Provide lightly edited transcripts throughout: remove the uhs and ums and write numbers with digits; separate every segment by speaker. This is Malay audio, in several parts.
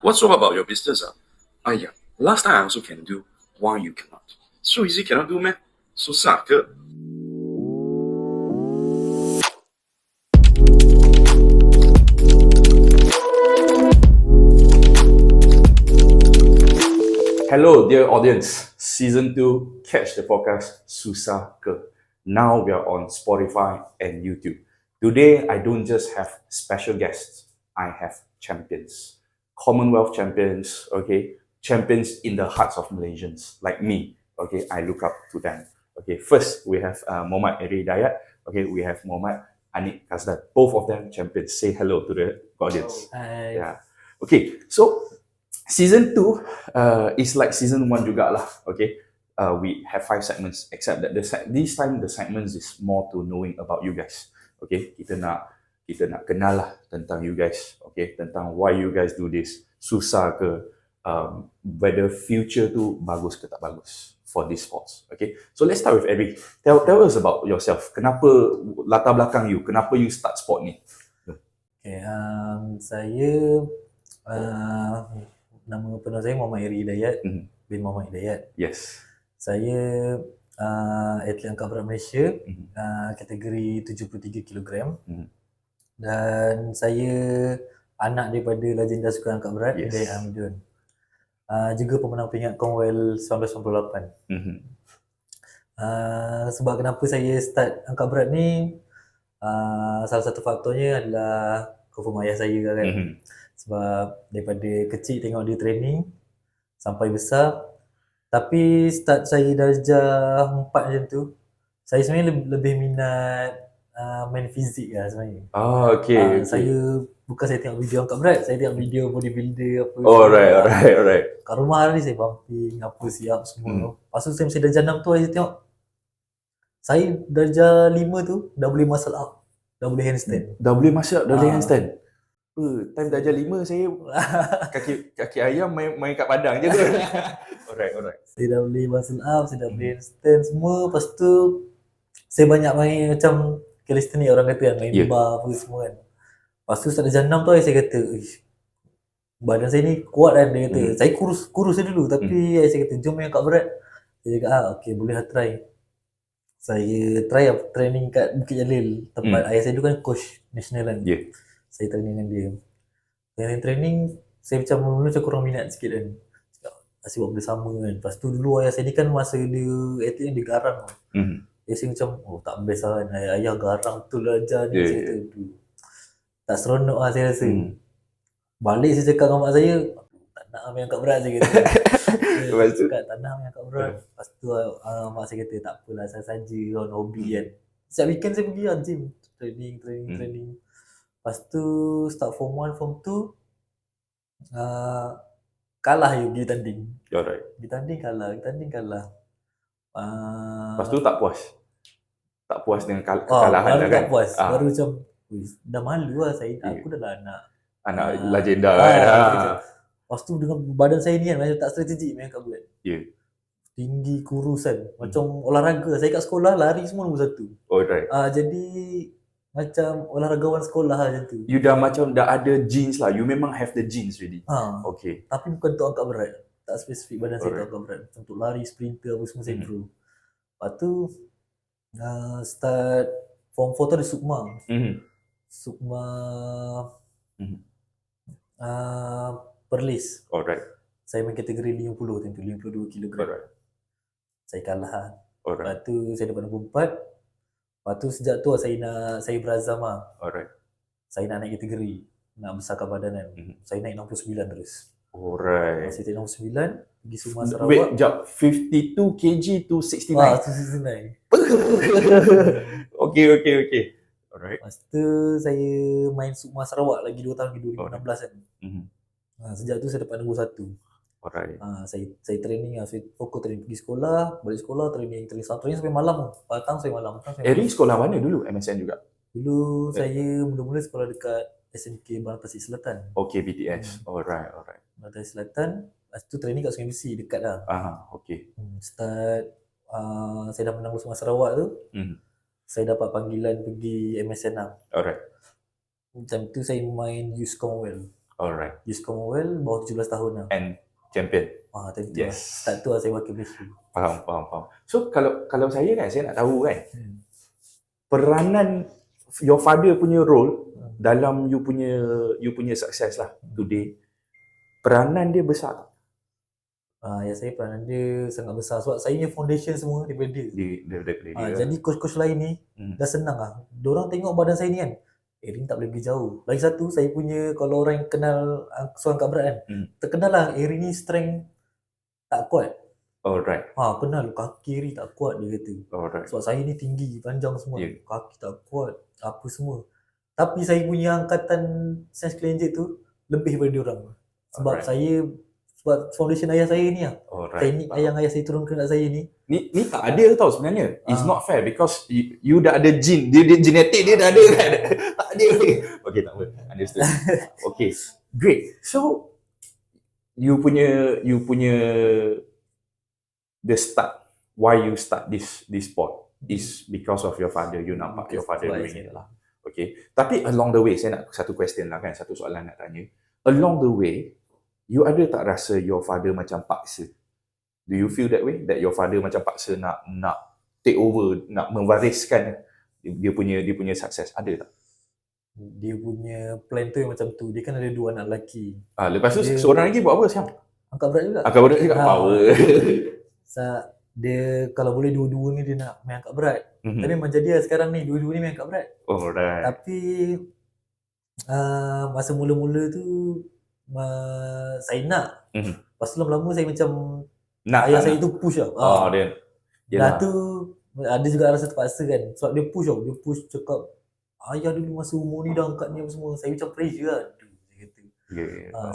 Speaker 1: What's so about your business? Ayah, last time I also can do, why you cannot? So easy cannot do, man. Susah ke? Hello, dear audience. Season 2, Catch the Podcast, Susah ke? Now we are on Spotify and YouTube. Today, I don't just have special guests. I have champions. Commonwealth champions, okay? Champions in the hearts of Malaysians, like me, okay? I look up to them. Okay, first, we have Muhammad Eri Dayat. Okay, we have Muhammad Anik Kasdan. Both of them champions. Say hello to the audience.
Speaker 2: Hi.
Speaker 1: Yeah. Okay, so Season 2 is like Season 1 juga lah, okay? We have 5 segments, except that this time the segments is more to knowing about you guys, okay? Kita nak kenal lah tentang you guys, okay? Tentang why you guys do this, susah ke, whether future tu bagus ke tak bagus for this sports, okay? So let's start with Eric. Tell us about yourself. Kenapa latar belakang you? Kenapa you start sport ni?
Speaker 2: Okay, saya nama penuh saya Muhammad Eri Hidayat bin Muhammad Hidayat.
Speaker 1: Yes.
Speaker 2: Saya atlet angkat berat Malaysia, kategori 73 kg. Dan saya anak daripada legenda sukan angkat berat, Hidayat Hamidun. Juga pemenang peringkat Commonwealth 1998. Sebab kenapa saya start angkat berat ni, salah satu faktornya adalah confirm ayah saya kan. Sebab daripada kecil tengok dia training sampai besar. Tapi start saya darjah 4 macam tu, saya sebenarnya lebih minat main fizik lah sebenarnya.
Speaker 1: Okay.
Speaker 2: Saya bukan saya tengok video angkat berat, saya tengok video bodybuilder apa.
Speaker 1: Alright.
Speaker 2: Kat rumah ni saya pumping, apa siap semua. Lepas tu saya mesti darjah 6 tu, saya tengok saya darjah 5 tu dah boleh muscle up, dah boleh handstand.
Speaker 1: Dah boleh muscle up, dah boleh handstand. Time darjah 5 saya kaki ayam main kat padang je tu. Alright.
Speaker 2: Saya dah boleh muscle up, saya dah boleh handstand semua. Lepas tu saya banyak main macam calisthenics orang kata kan, main bar apa semua kan. Lepas tu start darjah 6 tu saya kata, badan saya ni kuat kan, dia kata. Saya kurus dulu, tapi saya kata jom main angkat berat. Saya cakap okay, boleh lah try. Saya try training kat Bukit Jalil, tempat ayah saya dulu kan coach national kan. Saya training dengan dia. Training saya macam kurang minat sikit kan. Asyik buat benda sama kan. Lepas tu dulu ayah saya ni kan masa dia atlet dia garang. Saya macam tak best lah kan. Ayah garang betul lah ajar ni. Saya kata tak seronok lah saya rasa. Balik saya cakap dengan mak saya, tak nak main angkat berat saya kata. Saya cakap tak nak main angkat berat. Lepas tu mak saya kata tak apalah, saja on hobi kan. Setiap weekend saya pergi lah gym. Training. Lepas tu start form 1, form 2 kalah you pergi tanding.
Speaker 1: Alright.
Speaker 2: Pergi tanding kalah.
Speaker 1: Lepas tu tak puas dengan kekalahan lah kan?
Speaker 2: Tak puas. Baru macam dah malu lah saya. Aku dah lah anak
Speaker 1: legenda kan.
Speaker 2: Lepas tu dengan badan saya ni kan macam tak strategik main angkat berat. Tinggi, kurusan. Macam olahraga. Saya kat sekolah lari semua nombor 1.
Speaker 1: Alright.
Speaker 2: Jadi macam olahragawan sekolah lah macam tu.
Speaker 1: You dah macam dah ada genes lah. You memang have the genes already. Okay.
Speaker 2: Tapi bukan untuk angkat berat. Tak spesifik badan saya untuk angkat berat. Untuk lari, sprinter apa semua saya pro. Lepas tu start form 4 tu ada Sukma. Sukma Perlis.
Speaker 1: Alright.
Speaker 2: Saya main kategori 50 tentu, 52 kg.
Speaker 1: Alright.
Speaker 2: Saya kalah.
Speaker 1: Alright.
Speaker 2: Lepas tu saya dapat nombor 4. Lepas tu sejak tu saya berazam lah.
Speaker 1: Alright.
Speaker 2: Saya nak naik kategori, nak besarkan badan kan. Saya naik 69 terus.
Speaker 1: Alright.
Speaker 2: Saya naik 69, pergi Sumar Sarawak.
Speaker 1: Wait, jap, 52 kg to 69.
Speaker 2: To 69.
Speaker 1: Okay. Alright.
Speaker 2: Lepas tu saya main Sumar Sarawak lagi 2 tahun, 2016 kan. Sejak tu saya dapat nombor 1.
Speaker 1: Alright.
Speaker 2: Saya training lah, saya fokus training, pergi sekolah, balik sekolah, training sampai malam. Petang sampai malam.
Speaker 1: Eri sekolah mana dulu? MSN juga?
Speaker 2: Dulu saya mula-mula sekolah dekat SMK Barang Tasik Selatan.
Speaker 1: Okay, BTS. Alright.
Speaker 2: Barang Tasik Selatan. Lepas tu training kat Sungai Besi, dekat lah.
Speaker 1: Okay.
Speaker 2: Start, saya dah menang Sumar Sarawak tu. Saya dapat panggilan pergi MSN lah.
Speaker 1: Alright.
Speaker 2: Macam tu saya main Youth Commonwealth.
Speaker 1: Alright.
Speaker 2: Youth Commonwealth bawah 17 tahun lah.
Speaker 1: And champion.
Speaker 2: Tentu
Speaker 1: Yes.
Speaker 2: lah. Start tu lah saya wakil Malaysia.
Speaker 1: Faham. So kalau saya kan, saya nak tahu kan,
Speaker 2: Hmm.
Speaker 1: peranan your father punya role dalam you punya success lah today, peranan dia besar tak?
Speaker 2: Ya saya peranan dia sangat besar sebab saya punya foundation semua daripada dia.
Speaker 1: Daripada dia.
Speaker 2: Jadi coach-coach lain ni dah senang lah. Diorang tengok badan saya ni kan, Erin tak boleh pergi jauh. Lagi satu, saya punya, kalau orang yang kenal so angkat berat kan, terkenal lah Erin ni strength tak kuat.
Speaker 1: Alright.
Speaker 2: Kenal kaki Erin tak kuat dia kata.
Speaker 1: Alright.
Speaker 2: Sebab saya ni tinggi, panjang semua,
Speaker 1: Yeah.
Speaker 2: kaki tak kuat, apa semua. Tapi saya punya angkatan snatch clean and jerk tu lebih daripada diorang. Sebab sebab foundation ayah saya ni lah.
Speaker 1: Alright.
Speaker 2: Teknik ayah saya turunkan kat saya ni.
Speaker 1: Ni tak adil tau sebenarnya. It's not fair because you dah ada gene. Dia genetik dia dah ada kan. Tak adil. Okay, tak apa. Understood. Okay. Great. So you punya the start, why you start this sport is because of your father. You nampak your father doing it lah. Okay. Tapi along the way, saya nak satu question lah kan, satu soalan nak tanya. Along the way, you ada tak rasa your father macam paksa? Do you feel that way? That your father macam paksa nak take over, nak mewariskan dia punya sukses? Ada tak?
Speaker 2: Dia punya plan tu yang macam tu. Dia kan ada 2 anak lelaki.
Speaker 1: Lepas tu seorang lagi buat apa siang?
Speaker 2: Angkat berat juga.
Speaker 1: Angkat berat juga, power.
Speaker 2: Dia kalau boleh dua-dua ni dia nak main angkat berat. Tapi memang jadi lah sekarang ni, dua-dua ni main angkat berat.
Speaker 1: Alright.
Speaker 2: Tapi masa mula-mula tu saya nak. Lepas tu lama-lama saya macam ayah saya tu push lah. Dah tu ada juga rasa terpaksa kan. Sebab dia push tau. Dia push cakap, ayah dulu masa umur ni dah angkat ni apa semua. Saya macam pressure lah. Dia kata.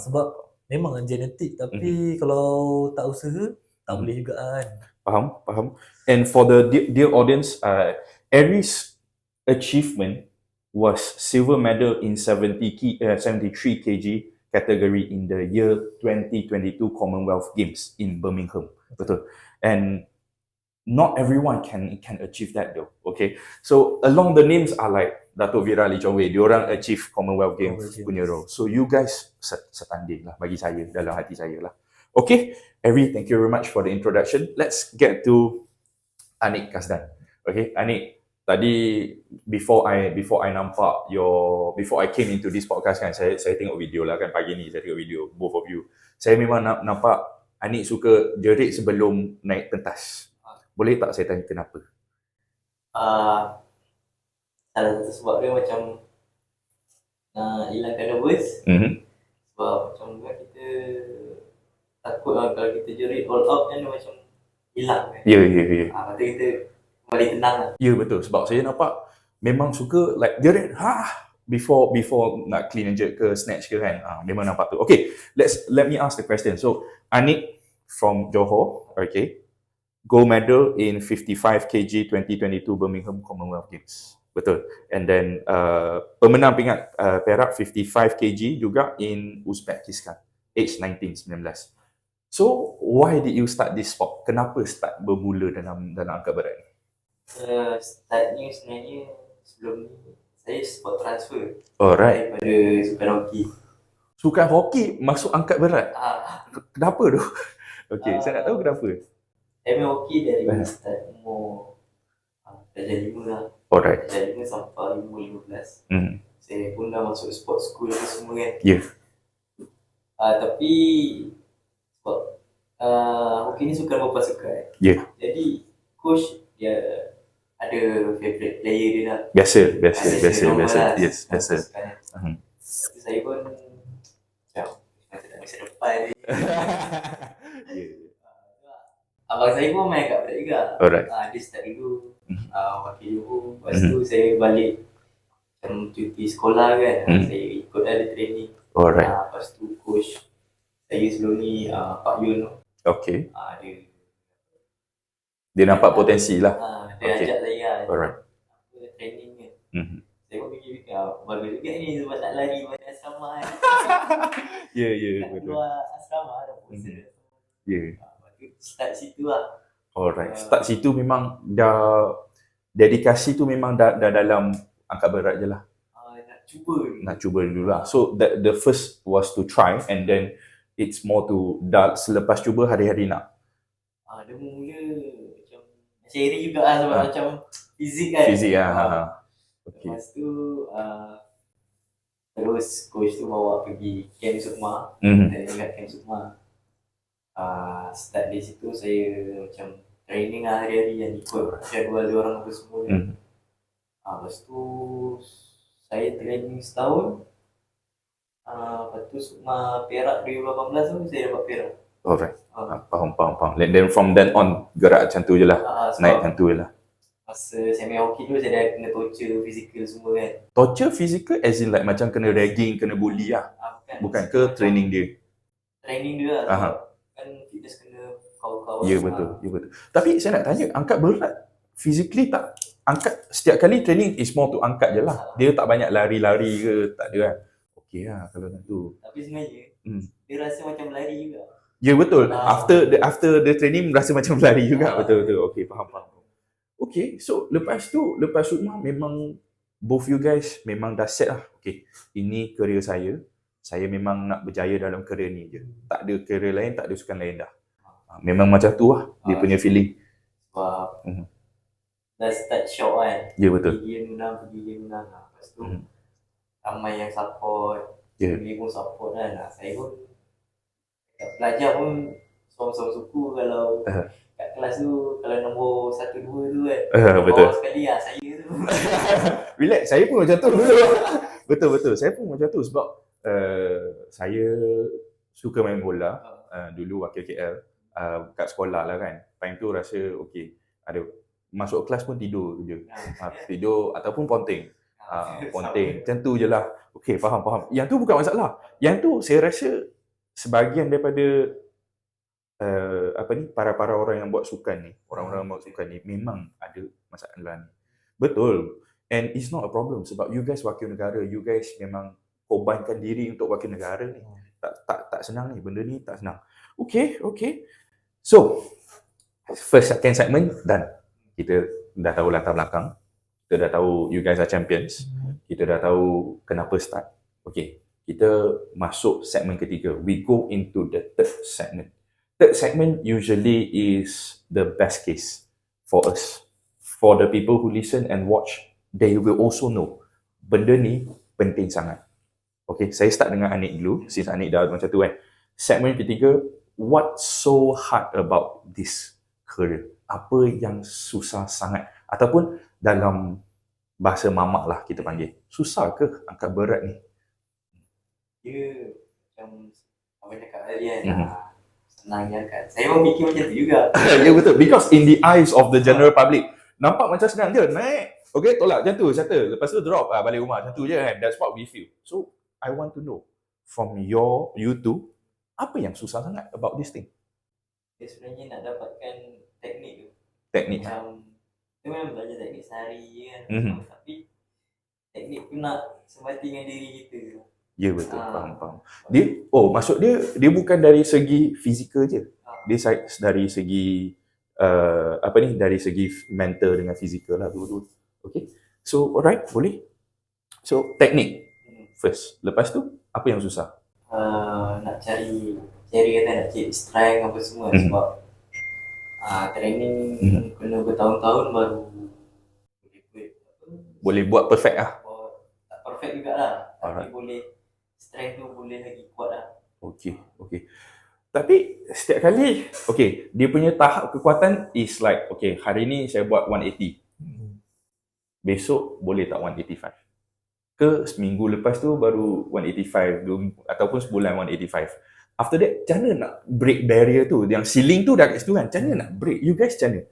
Speaker 2: Sebab memang genetik. Tapi kalau tak usaha, tak boleh juga kan.
Speaker 1: Faham. And for the dear audience, Aries' achievement was silver medal in 73 kg category in the year 2022 Commonwealth Games in Birmingham. Betul. And not everyone can achieve that though. Okay. So along the names are like Dato' Vira Lee Chong Wei, diorang achieve Commonwealth Games punya role. So you guys setanding lah bagi saya, dalam hati saya lah. Okay, Ari, thank you very much for the introduction. Let's get to Anik Kasdan. Okay, Anik, tadi before I came into this podcast kan, saya tengok video lah kan, pagi ni saya tengok video both of you. Saya memang nampak Anik suka jerit sebelum naik pentas. Boleh tak saya tanya kenapa?
Speaker 3: Salah satu sebab dia macam hilangkan nervous. Sebab macam kita takut lah kalau kita jerit all out kan dia macam hilang kan.
Speaker 1: Ya.
Speaker 3: Lepas tu kita kembali tenang lah.
Speaker 1: Ya betul, sebab saya nampak memang suka like jerit before nak clean and jerk ke snatch ke kan. Memang nampak tu. Okay, let me ask the question. So Anik from Johor, okay, gold medal in 55 kg 2022 Birmingham Commonwealth Games. Betul. And then pemenang pingat perak 55 kg juga in Uzbekistan, age 19. So why did you start this sport? Kenapa start bermula dalam angkat berat ni?
Speaker 3: Startnya sebenarnya sebelum ni saya sport transfer.
Speaker 1: Alright.
Speaker 3: Daripada sukan hoki.
Speaker 1: Sukan hoki masuk angkat berat? Kenapa tu? Okay, saya nak tahu kenapa.
Speaker 3: Saya main hoki dari start umur darjah 5 lah.
Speaker 1: Alright.
Speaker 3: Darjah 5 sampai umur 15. Saya pun dah masuk sport school apa semua kan.
Speaker 1: Ya.
Speaker 3: Tapi sebab hoki ni sukan berpasukan.
Speaker 1: Ya.
Speaker 3: Jadi coach dia ada favourite player dia lah.
Speaker 1: Biasa.
Speaker 3: Lah,
Speaker 1: Yes, biasa.
Speaker 3: Jadi saya pun macam tak masa depan ni. Abang saya pun main kat berat juga.
Speaker 1: Alright.
Speaker 3: Dia start dulu wakil Johor. Lepas tu saya balik macam cuti sekolah kan. Saya ikut ada training.
Speaker 1: Alright.
Speaker 3: Lepas tu coach saya sebelum ni Pak Yun tu.
Speaker 1: Okay.
Speaker 3: Dia
Speaker 1: nampak potensi lah.
Speaker 3: Dia ajak saya
Speaker 1: Alright.
Speaker 3: training kan. Saya pun fikir bagus juga ni sebab nak lari pada asrama kan.
Speaker 1: Ya,
Speaker 3: Kat
Speaker 1: betul.
Speaker 3: luar asrama dah puasa.
Speaker 1: Ya.
Speaker 3: Start situ lah.
Speaker 1: Alright. Start situ memang dah dedikasi tu memang dah dalam angkat berat je lah. nak cuba dulu lah. So the first was to try, and then it's more to dah selepas cuba hari-hari nak
Speaker 3: Dia mula macam iri juga lah sebab macam fizik kan.
Speaker 1: fizik lah. Okay.
Speaker 3: Lepas tu terus coach tu bawa pergi Camp Sukma. Saya ingat Camp Sukma. Start di situ saya macam training lah hari-hari yang ikut jadual dia orang apa semua. Lepas tu saya training setahun. Lepas tu Sukma Perak 2018 tu saya dapat Perak.
Speaker 1: Alright. Faham. Then from then on gerak macam tu je lah. Naik macam tu je lah.
Speaker 3: Masa saya main hoki tu saya dah kena torture fizikal semua kan.
Speaker 1: Torture physical as in like macam kena ragging, kena bully lah. Bukan ke training dia?
Speaker 3: Training dia lah. Kan fitness kena kau-kau.
Speaker 1: Ya betul. Tapi saya nak tanya, angkat berat physically tak? Angkat setiap kali training is more to angkat je lah. Dia tak banyak lari-lari ke, tak ada kan? Okey lah kalau macam tu.
Speaker 3: Tapi sebenarnya dia rasa macam lari juga.
Speaker 1: Ya betul. After the training rasa macam lari juga. Betul. Okey, faham. Okay, so lepas Sukma memang both you guys memang dah set lah. Okay, ini career saya. Saya memang nak berjaya dalam career ni je. Tak ada career lain, tak ada sukan lain dah. Memang macam tu lah dia punya feeling.
Speaker 3: Sebab dah start shock kan.
Speaker 1: Ya betul.
Speaker 3: Pergi game menang. Lepas tu ramai yang support. Dia pun support kan. Saya pun pelajar pun suam-suam suku kalau kat kelas tu kalau nombor 1, 2 tu kan.
Speaker 1: Betul.
Speaker 3: Sekali saya tu.
Speaker 1: Relax, saya pun macam tu dulu. Betul. Saya pun macam tu sebab saya suka main bola. Dulu wakil KL kat sekolah lah kan. Time tu rasa okey. Ada masuk kelas pun tidur je. Tidur ataupun ponteng. Ponteng. Macam tu je lah. Okey, faham. Yang tu bukan masalah. Yang tu saya rasa sebahagian daripada para orang yang buat sukan ni, orang-orang buat sukan ni memang ada masalah ni. Betul. And it's not a problem sebab you guys wakil negara, you guys memang korbankan diri untuk wakil negara ni. Tak senang ni, benda ni tak senang. Okay. So, second segment done. Kita dah tahu latar belakang. Kita dah tahu you guys are champions. Kita dah tahu kenapa start. Okay, kita masuk segmen ketiga. We go into the third segment. Third segment usually is the best case for us. For the people who listen and watch, they will also know benda ni penting sangat. Okay, saya start dengan Anik dulu, since Anik dah macam tu kan. Segmen ketiga, what's so hard about this career? Apa yang susah sangat? Ataupun dalam bahasa mamak lah kita panggil, susah ke angkat berat ni?
Speaker 3: Dia macam apa cakap tadi kan, senang je kan. Saya pun fikir macam tu juga.
Speaker 1: Ya betul, because in the eyes of the general public, nampak macam senang je, naik, okay, tolak, macam tu, settle, lepas tu drop, balik rumah, macam tu je kan. That's what we feel. So, I want to know from you two, apa yang susah sangat about this thing?
Speaker 3: Dia sebenarnya nak dapatkan teknik tu.
Speaker 1: Teknik.
Speaker 3: Macam, kita memang belajar teknik sehari je kan. Tapi, teknik tu nak sebati dengan diri kita.
Speaker 1: Ya betul, faham. Dia, maksud dia bukan dari segi fizikal je. Dia dari segi dari segi mental dengan fizikal lah dulu. Okay. So, alright, boleh. So, teknik first. Lepas tu, apa yang susah?
Speaker 3: Nak cari strength apa semua sebab training kena bertahun-tahun baru
Speaker 1: boleh buat perfect lah.
Speaker 3: Tak perfect jugalah. Tapi boleh strength tu boleh lagi kuat lah. Okay. Tapi setiap kali, dia punya tahap kekuatan is like, hari ni saya buat 180. Besok boleh tak 185? Ke seminggu lepas tu baru 185 ataupun sebulan 185. After that, macam mana nak break barrier tu? Yang ceiling tu dah kat situ kan? Macam mana nak break? You guys macam mana?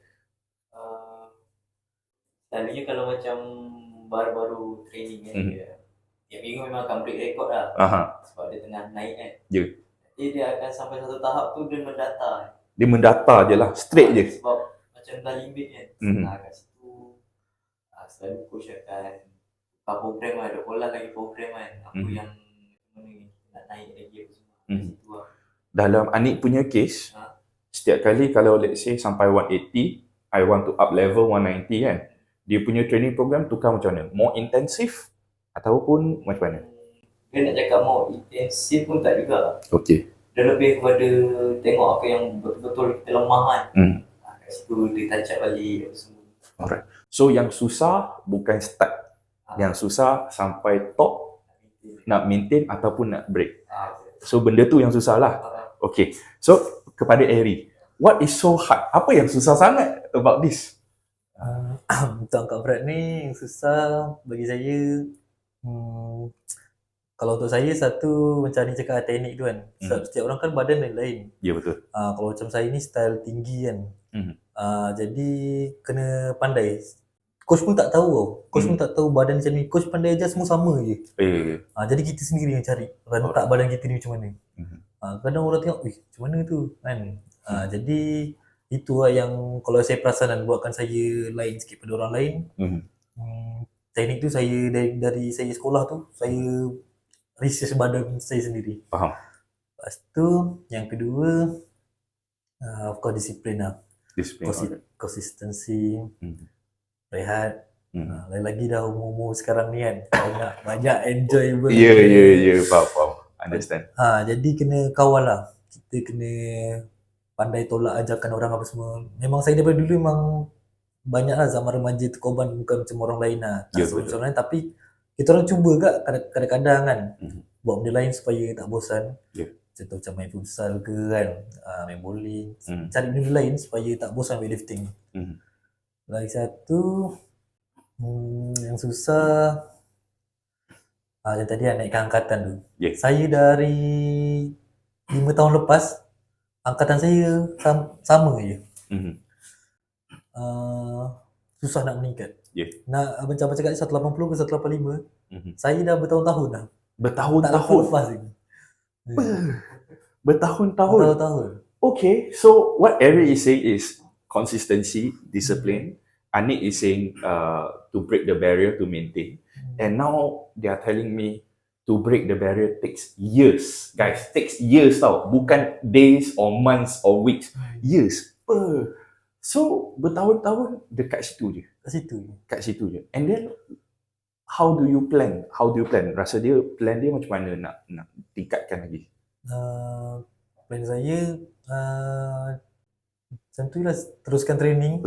Speaker 3: Selalunya kalau macam baru-baru training kan, tiap minggu memang akan break record lah. Sebab dia tengah naik kan.
Speaker 1: Ya.
Speaker 3: Jadi dia akan sampai satu tahap tu dia mendata.
Speaker 1: Dia mendata je lah, straight je.
Speaker 3: Sebab macam dah limit kan. Kat situ, selalu coach akan buka program lah, ada olah lagi program kan. Apa yang mana nak naik lagi apa semua. Kat situ lah.
Speaker 1: Dalam Anik punya case, setiap kali kalau let's say sampai 180, I want to up level 190 kan. Dia punya training program tukar macam mana? More intensive Ataupun macam mana?
Speaker 3: Dia nak cakap mau intensif pun tak juga.
Speaker 1: Okay.
Speaker 3: Dia lebih kepada tengok apa yang betul-betul kita lemah kan. Kat situ dia touch up balik apa semua.
Speaker 1: Alright. So yang susah bukan start. Yang susah sampai top, nak maintain ataupun nak break. So benda tu yang susah lah. Okay. So kepada Eri, what is so hard? Apa yang susah sangat about this?
Speaker 2: Untuk angkat berat ni yang susah bagi saya, kalau untuk saya satu macam ni cakap teknik tu kan. Setiap orang kan badan lain-lain.
Speaker 1: Ya, betul.
Speaker 2: Kalau macam saya ni style tinggi kan. Jadi kena pandai. Coach pun tak tahu tau. Coach pun tak tahu badan macam ni. Coach pandai aja semua sama je. Jadi kita sendiri yang cari rentak badan kita ni macam mana. Kadang orang tengok, macam mana tu kan. Jadi itu lah yang kalau saya perasan dan buatkan saya lain sikit pada orang lain. Teknik tu saya dari saya sekolah tu, saya research badan saya sendiri.
Speaker 1: Faham.
Speaker 2: Lepas tu yang kedua, of course disiplin lah. Consistency, rehat. Lain lagi dah umur-umur sekarang ni kan, nak banyak enjoyable.
Speaker 1: Ya, faham. Understand.
Speaker 2: Jadi kena kawal lah. Kita kena pandai tolak ajakan orang apa semua. Memang saya daripada dulu memang banyak lah zaman remaja tu korban, bukan macam orang lain lah. Tak seperti orang lain, tapi kita orang cuba kat kadang-kadang kan buat benda lain supaya tak bosan. Contoh macam main futsal ke kan, main bowling, cari benda lain supaya tak bosan weightlifting. Lagi satu yang susah, yang tadi naikkan angkatan tu. Saya dari 5 tahun lepas angkatan saya sama je. Susah nak meningkat. Nak macam cakap 180 ke 185. Saya dah bertahun-tahun dah.
Speaker 1: Bertahun-tahun
Speaker 2: lepas lagi.
Speaker 1: Bertahun-tahun. Okay, so what Eric is saying is consistency, discipline. Anik is saying to break the barrier to maintain. And now they are telling me to break the barrier takes years. Guys, takes years tau. Bukan days or months or weeks. Years. So bertahun-tahun dekat situ je. Kat situ je. And then how do you plan? Rasa plan dia macam mana nak tingkatkan lagi?
Speaker 2: Plan saya macam tu lah, teruskan training.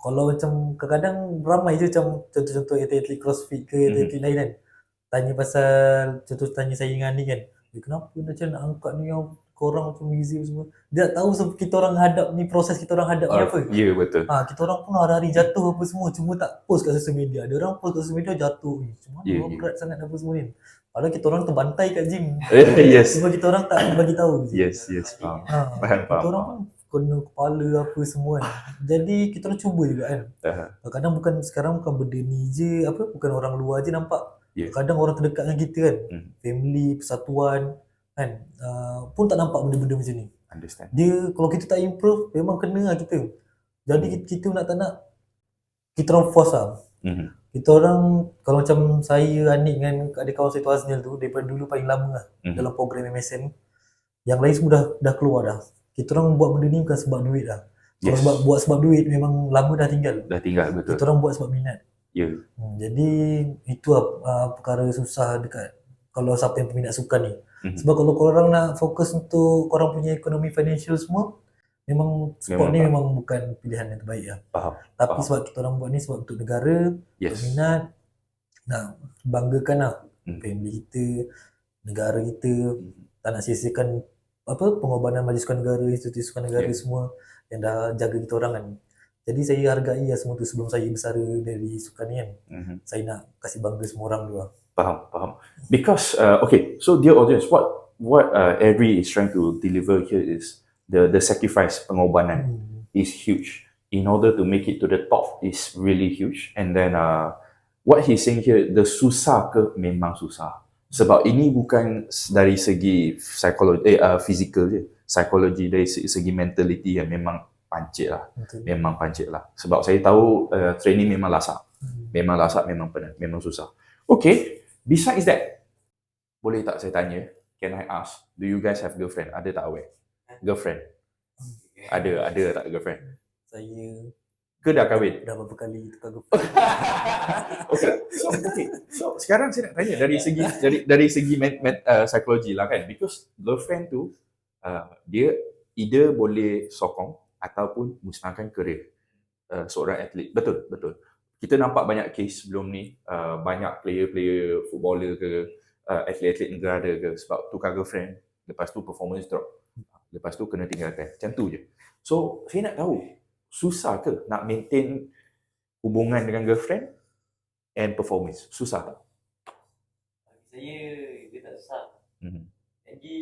Speaker 2: Kalau macam kadang-kadang ramai je macam contoh-contoh atlet crossfit ke atlet lain kan, tanya pasal, contoh tanya saya dengan ni kan, kenapa macam nak angkat ni yang korang macam easy semua. Dia tak tahu kita orang hadap ni, proses kita orang hadap ni apa.
Speaker 1: Ya, betul.
Speaker 2: Kita orang pun hari-hari jatuh apa semua, cuma tak post kat social media. Ada orang post kat social media jatuh. Cuma berat sangat apa semua ni. Padahal kita orang terbantai kat gym. Cuma kita orang tak bagi tahu.
Speaker 1: Yes, faham.
Speaker 2: Kita orang pun kena kepala apa semua kan. Jadi kita orang cuba juga kan. Kadang bukan sekarang bukan benda ni je, bukan orang luar je nampak. Kadang orang terdekat dengan kita kan, family, persatuan kan, pun tak nampak benda-benda macam ni.
Speaker 1: Understand.
Speaker 2: Dia kalau kita tak improve, memang kena lah kita. Jadi kita nak tak nak, kita orang force lah. Kita orang, kalau macam saya, Anik dengan adik kawan saya tu Aznil tu, daripada dulu paling lama lah dalam program MSN. Yang lain semua dah keluar dah. Kita orang buat benda ni bukan sebab duit lah. Kalau buat sebab duit memang lama dah tinggal.
Speaker 1: Betul.
Speaker 2: Kita orang buat sebab minat. Jadi itu lah perkara susah dekat kalau siapa yang peminat sukan ni. Sebab kalau korang nak fokus untuk korang punya ekonomi financial semua, memang sport ni memang bukan pilihan yang terbaik lah. Tapi sebab kita orang buat ni sebab untuk negara, untuk minat, nak banggakan lah family kita, negara kita, tak nak sia-siakan pengorbanan Majlis Sukan Negara, institusi sukan negara semua yang dah jaga kita orang kan. Jadi saya hargai lah semua tu sebelum saya bersara dari sukan ni kan. Saya nak kasih bangga semua orang dulu lah.
Speaker 1: Faham. Because okay, so dear audience, what Eri is trying to deliver here is the sacrifice, pengorbanan is huge. In order to make it to the top is really huge. And then what he's saying here, the susah ke memang susah. Sebab ini bukan dari segi psikologi, physical je. Psikologi dari segi mentality yang memang pancit lah. Memang pancit lah. Sebab saya tahu training memang lasak. Memang penat, memang susah. Okay, besides that, boleh tak saya tanya, can I ask, do you guys have girlfriend? Ada tak awet? Girlfriend? Ada tak girlfriend?
Speaker 2: Saya
Speaker 1: Ke dah kahwin?
Speaker 2: Dah berapa kali tukar girlfriend.
Speaker 1: Okay. So sekarang saya nak tanya dari segi psikologi lah kan, because girlfriend tu dia either boleh sokong ataupun musnahkan kerjaya seorang atlet. Betul. Kita nampak banyak case sebelum ni, banyak player footballer ke atlet-atlet negara ke sebab tukar girlfriend, lepas tu performance drop, lepas tu kena tinggalkan. Macam tu je. So saya nak tahu, susah ke nak maintain hubungan dengan girlfriend and performance? Susah tak?
Speaker 3: Bagi saya, dia tak susah.
Speaker 1: Mhm.
Speaker 3: Lagi,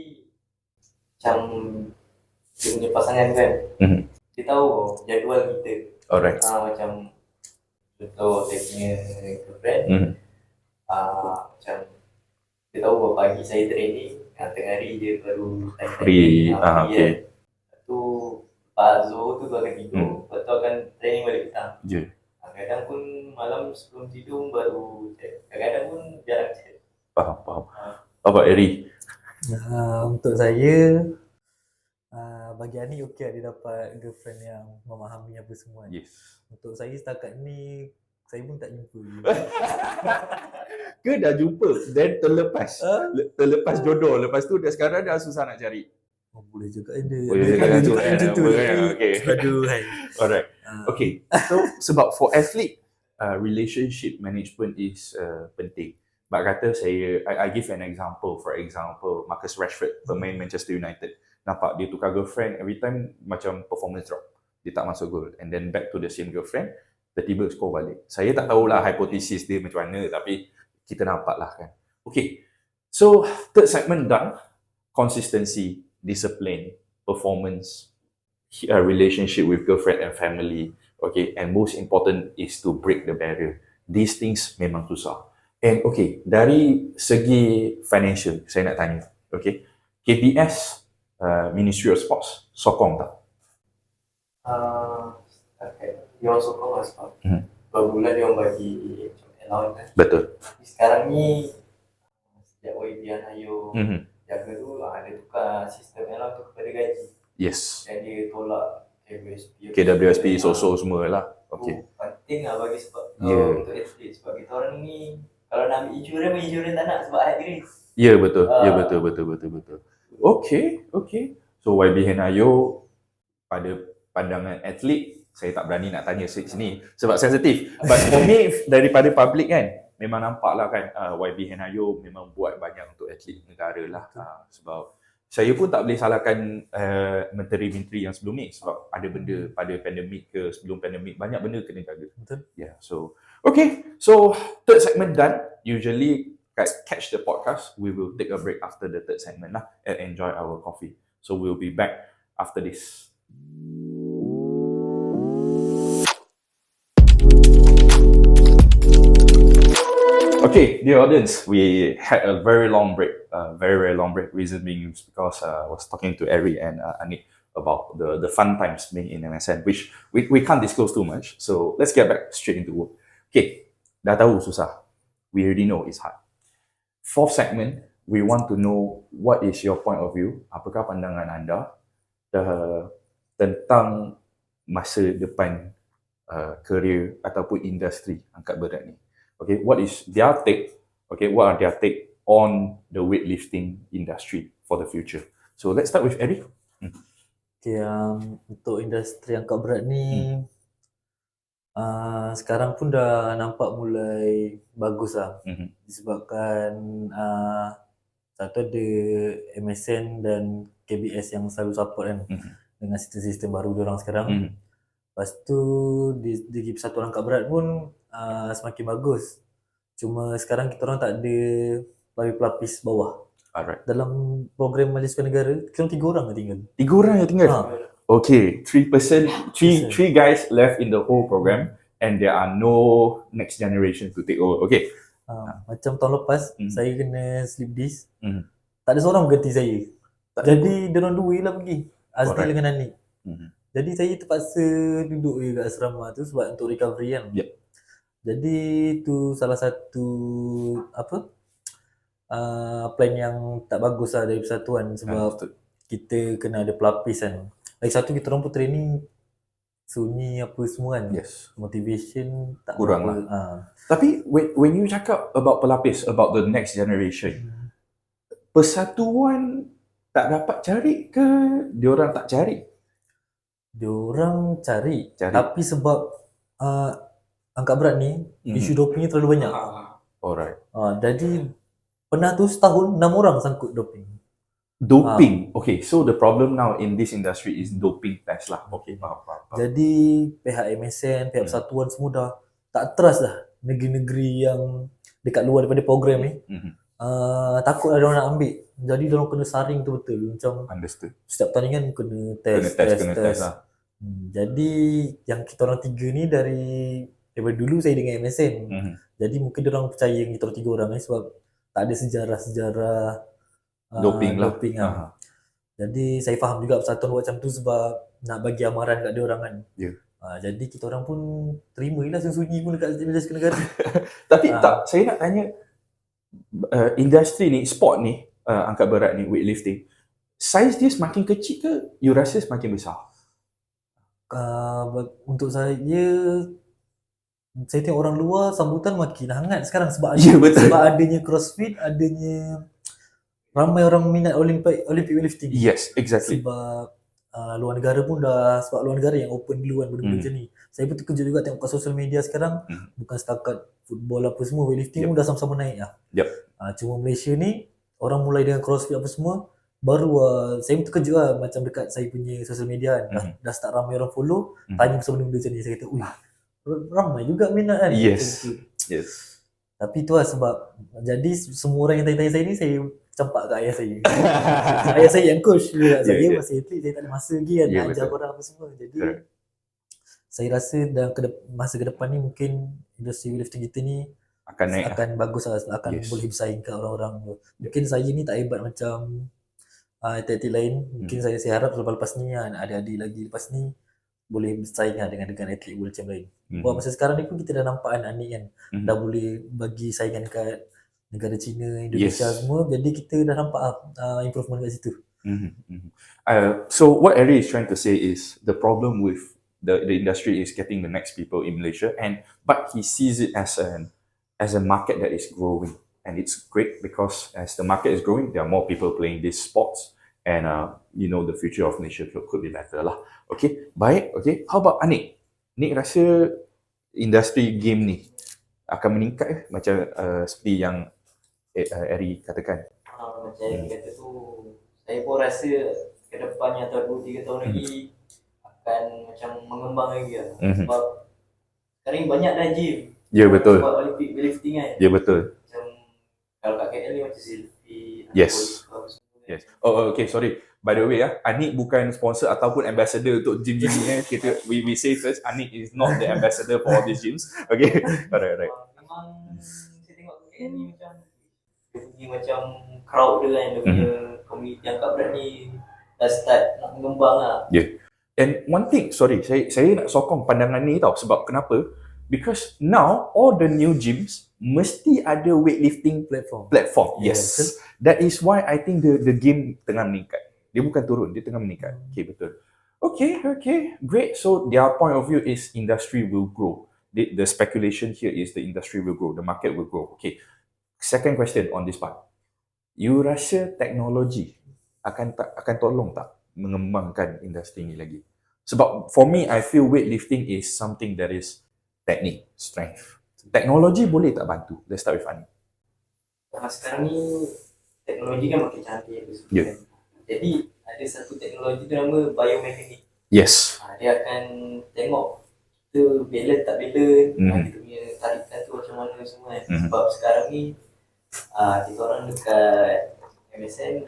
Speaker 3: macam dia punya pasangan kan,
Speaker 1: Mhm.
Speaker 3: dia tahu jadual kita.
Speaker 1: Alright.
Speaker 3: Macam contoh saya punya girlfriend,
Speaker 1: Mhm.
Speaker 3: macam dia tahu bahawa pagi saya training, tengah hari dia baru
Speaker 1: Free.
Speaker 3: free
Speaker 1: Okay.
Speaker 3: kan. Lepas tu lepas Zohor tu akan tidur, lepas tu akan training balik petang.
Speaker 1: Je.
Speaker 3: Kadang pun malam sebelum tidur baru chat. Kadang-kadang pun jarang chat.
Speaker 1: Faham. Apa Eri?
Speaker 2: Untuk saya, bagi Ani okey dia dapat girlfriend yang memahami apa semua.
Speaker 1: Yes.
Speaker 2: Untuk saya setakat ni, saya pun tak jumpa.
Speaker 1: Ke dah jumpa then terlepas jodoh, lepas tu sekarang dah susah nak cari.
Speaker 2: Boleh juga ada.
Speaker 1: Boleh juga
Speaker 2: Ada
Speaker 1: tu,
Speaker 2: juga macam tu.
Speaker 1: okay.
Speaker 2: Aduh, hai.
Speaker 1: Alright. Okay. So sebab for athlete, relationship management is penting. Bak kata I give an example. For example, Marcus Rashford, pemain Manchester United. Nampak dia tukar girlfriend every time macam performance drop. Dia tak masuk goal. And then back to the same girlfriend, tiba-tiba score balik. Saya tak tahulah hypothesis dia macam mana, tapi kita nampak lah kan. Okay. So third segment done. Consistency, discipline, performance, relationship with girlfriend and family. Okay. And most important is to break the barrier. These things memang susah. And okay, dari segi financial, saya nak tanya. Okay. KPS, Ministry of Sports, sokong tak?
Speaker 3: Dia orang sokong lah sebab per bulan dia orang bagi macam allowance kan.
Speaker 1: Betul.
Speaker 3: Tapi sekarang ni sejak YB Ayo jaga tu, dia tukar sistem allowance tu kepada gaji.
Speaker 1: Yes.
Speaker 3: Dan dia tolak KWSP.
Speaker 1: KWSP, SOSO semua lah. Okay.
Speaker 3: Penting lah bagi sebab
Speaker 1: Yeah.
Speaker 3: untuk atlet. Sebab kita orang ni kalau nak ambil insurans tak nak sebab high risk.
Speaker 1: Ya, betul. Ya, betul. Okay. So YB Henayo, pada pandangan atlet, saya tak berani nak tanya sini sebab sensitif. But for me, daripada public kan, memang nampak lah kan, YB Henayo memang buat banyak untuk atlet negara lah. Sebab saya pun tak boleh salahkan menteri-menteri yang sebelum ni sebab ada benda pada pandemik ke sebelum pandemik, banyak benda kena jaga.
Speaker 2: Betul.
Speaker 1: Yeah, so okay. So third segment done. Usually catch the podcast. We will take a break after the third segment lah and enjoy our coffee. So we'll be back after this. Okay, dear audience, we had a very long break. Very long break. Reason being is because I was talking to Eri and Anik about the fun times being in MSN, which we can't disclose too much. So let's get back straight into work. Okay, dah tahu susah. We already know it's hard. Fourth segment, we want to know what is your point of view, apakah pandangan anda tentang masa depan career ataupun industri angkat berat ni. Okay, what is their take? Okay, what are their take on the weightlifting industry for the future? So let's start with Eddie.
Speaker 2: Okay, untuk industri angkat berat ni, sekarang pun dah nampak mulai bagus lah. Disebabkan satu ada MSN dan KBS yang selalu support kan dengan sistem-sistem baru diorang sekarang. Lepas tu di Persatuan Angkat Berat pun semakin bagus. Cuma sekarang kita orang tak ada pelapis bawah.
Speaker 1: Alright.
Speaker 2: Dalam program Majlis Sukan Negara, kita 3 orang yang tinggal.
Speaker 1: 3 orang yang tinggal? Okay, 3 guys left in the whole program and there are no next generation to take over. Okay.
Speaker 2: Macam tahun lepas, saya kena slip disc. Tak ada seorang berganti saya. Jadi diorang 2 lah pergi. Azli dengan Anik. Jadi saya terpaksa duduk je kat asrama tu sebab untuk recovery kan.
Speaker 1: Yep.
Speaker 2: Jadi tu salah satu plan yang tak bagus lah dari persatuan sebab kita kena ada pelapis kan. Lagi satu kita orang pun training sunyi apa semua kan.
Speaker 1: Yes.
Speaker 2: Motivation tak
Speaker 1: Kurang
Speaker 2: berapa.
Speaker 1: Tapi when you cakap about pelapis, about the next generation, persatuan tak dapat cari ke diorang tak cari?
Speaker 2: Diorang cari.
Speaker 1: Cari.
Speaker 2: Tapi sebab angkat berat ni, isu doping ni terlalu banyak.
Speaker 1: Alright.
Speaker 2: Jadi pernah tu setahun 6 orang sangkut doping.
Speaker 1: Doping. Okay, so the problem now in this industry is doping test lah. Okay, faham.
Speaker 2: Jadi pihak MSN, pihak persatuan semua dah tak trust dah negeri-negeri yang dekat luar daripada program ni. Takut ada orang nak ambil. Jadi diorang kena saring tu betul. Macam
Speaker 1: Understood.
Speaker 2: setiap pertandingan kena test.
Speaker 1: lah.
Speaker 2: Jadi yang kita orang tiga ni daripada dulu saya dengan MSN. Jadi mungkin diorang percaya yang kita orang tiga orang ni sebab tak ada sejarah-sejarah
Speaker 1: Doping lah.
Speaker 2: Jadi saya faham juga persatuan buat macam tu sebab nak bagi amaran kat diorang kan.
Speaker 1: Ya.
Speaker 2: Jadi kita orang pun terima lah sunyi pun dekat majlis negara.
Speaker 1: Tapi tak, saya nak tanya, industri ni, sport ni, angkat berat ni, weightlifting, saiz dia semakin kecil ke you rasa semakin besar?
Speaker 2: Untuk saya tengok orang luar sambutan makin hangat sekarang sebab
Speaker 1: Ya, betul.
Speaker 2: sebab adanya CrossFit, adanya ramai orang minat Olympic weightlifting.
Speaker 1: Yes, exactly.
Speaker 2: Sebab luar negara pun sebab luar negara yang open duluan benda-benda macam ni. Saya pun terkejut juga tengok kat social media sekarang, bukan setakat football apa semua, weightlifting pun dah sama-sama naik lah. Cuma Malaysia ni orang mulai dengan CrossFit apa semua, baru saya pun terkejut lah macam dekat saya punya social media kan, dah start ramai orang follow, tanya pasal benda-benda macam ni. Saya kata, ramai juga minat kan.
Speaker 1: Yes.
Speaker 2: Tapi tu lah sebab, jadi semua orang yang tanya-tanya saya ni, saya campak kat ayah saya. Ayah saya yang coach juga. Saya masih atlet, saya tak ada masa lagi kan nak ajar orang apa semua. Jadi saya rasa dalam masa ke depan ni mungkin industri weightlifting kita ni
Speaker 1: akan naik,
Speaker 2: akan bagus lah, akan boleh bersaing kat orang-orang tu. Mungkin saya ni tak hebat macam atlet-atlet lain. Mungkin saya harap lepas ni adik-adik lagi lepas ni boleh bersaing lah dengan atlet world champ lain. Buat masa sekarang ni pun kita dah nampak adik kan dah boleh bagi saingan kat negara China, Indonesia semua. Jadi kita dah nampak improvement kat situ.
Speaker 1: So what Ari is trying to say is the problem with the industry is getting the next people in Malaysia, but he sees it as a market that is growing, and it's great because as the market is growing, there are more people playing these sports, and the future of Malaysia could be better lah. Okay, baik. Okay, how about Anik? Nik rasa industri game ni akan meningkat macam seperti yang Ari katakan?
Speaker 3: Macam yang kata tu, saya pun rasa ke depannya atau 2-3 tahun lagi akan macam mengembang lagi lah. Sebab sekarang ni banyak dah gym.
Speaker 1: Ya, betul.
Speaker 3: Buat Olympic weightlifting kan.
Speaker 1: Ya, betul.
Speaker 3: Macam kalau kat KL ni macam Silvi.
Speaker 1: Yes. Okay, sorry. By the way, Anik bukan sponsor ataupun ambassador untuk gym ni. We say first, Anik is not the ambassador for all these gyms. Okay, alright.
Speaker 3: Memang saya tengok KL ni macam crowd dia kan, dia punya community angkat berat ni dah start nak mengembang lah.
Speaker 1: And one thing, sorry, saya nak sokong pandangan ni tau. Sebab kenapa? Because now all the new gyms mesti ada weightlifting platform. Yes. That is why I think the game tengah meningkat. Dia bukan turun, dia tengah meningkat. Okay, betul. Okay, great. So their point of view is industry will grow. The speculation here is the industry will grow, the market will grow. Okay. Second question on this part. You rasa teknologi akan tolong tak mengembangkan industri ni lagi? Sebab for me, I feel weightlifting is something that is technique, strength. Teknologi boleh tak bantu? Let's start with Ani.
Speaker 3: Sekarang ni teknologi kan makin cantik. Jadi ada satu teknologi tu nama biomekanik.
Speaker 1: Yes.
Speaker 3: Dia akan tengok kita balance tak balance, kita punya tarikan tu macam mana semua kan. Sebab sekarang ni kita orang dekat MSN,